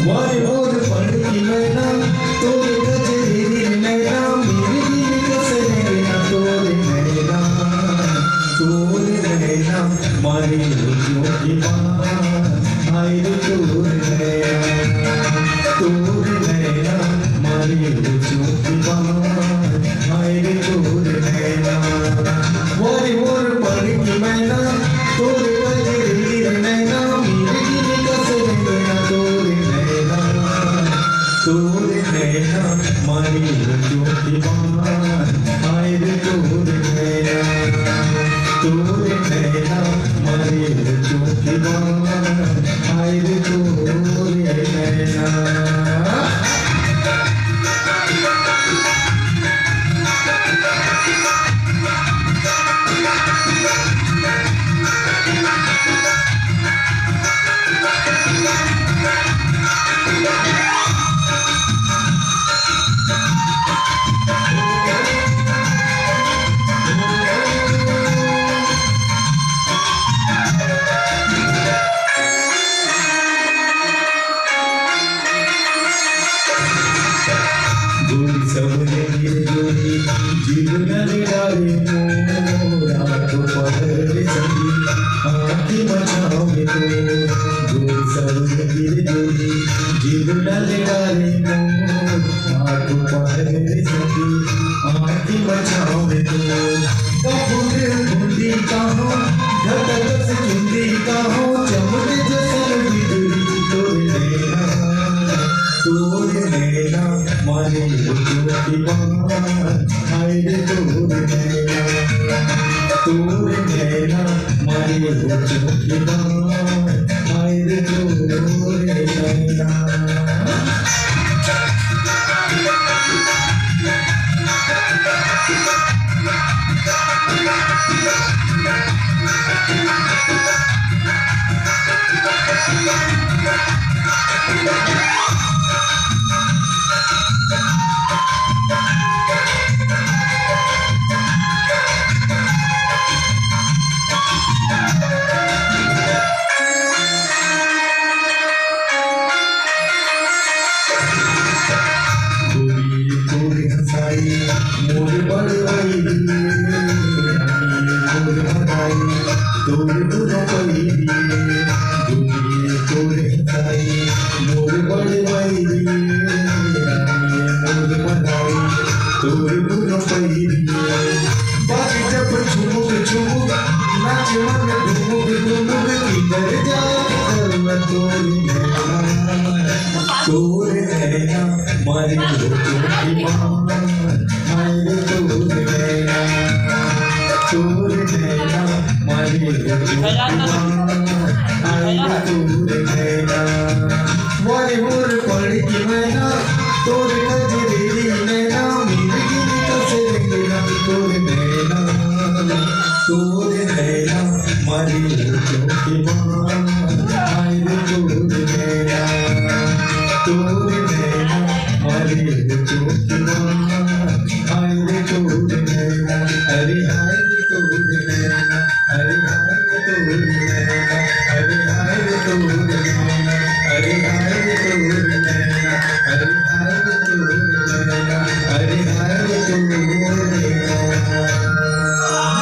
वारे और पढ़ की मैना तोरे गजरी नैना मेरे दिल कसे नैना तोरे नैना मारी रुचियों की बात आई रे तोरे नैना मारी रुचियों की बात आई रे तोरे नैना वारे और पढ़ की मैना तोरे गजरी नैना मेरे दिल कसे नैना तोरे नैना मारी रुचियों की बात आई रे तोरे नैना मारी रुचियों की बात आई रे तोरे नैना। गोरी सबने गिरे गोरी जीवन डाले मोरा तो पहले सभी आँखें बचाओगे तो गोरी सबने गिरे गोरी जीवन डाले मोरा तो पहले सभी आँखें बचाओगे तो कपूर बूंदी का हो घटक से चुंदी का हो चमके जैसा बिजली तोरे नैना मारी रुचियों की बात आई रे तोरे नैना मारी रुचियों की बात आई रे तोरे नैना। मोर बड़वाई मोर भराई तोर दुनो पई दुनिये तोरे हसाई मोर बड़वाई मोर भराई तोर दुनो पई बाकी जब झुमुक झुमुक नाच मन घुमुक घुमुक किधर जा तोरे नैना मारी रुचियों की बात आई रे तोरे नैना मारी रुचियों की बात आई रे तोरे नैना वारे और पढ़ की मैना तोरे गजरी नैना मेरे दिल कसे नैना तोरे नैना मारी रुचियों की बात आई रे तोरे नैना मारी रुचियों की बात।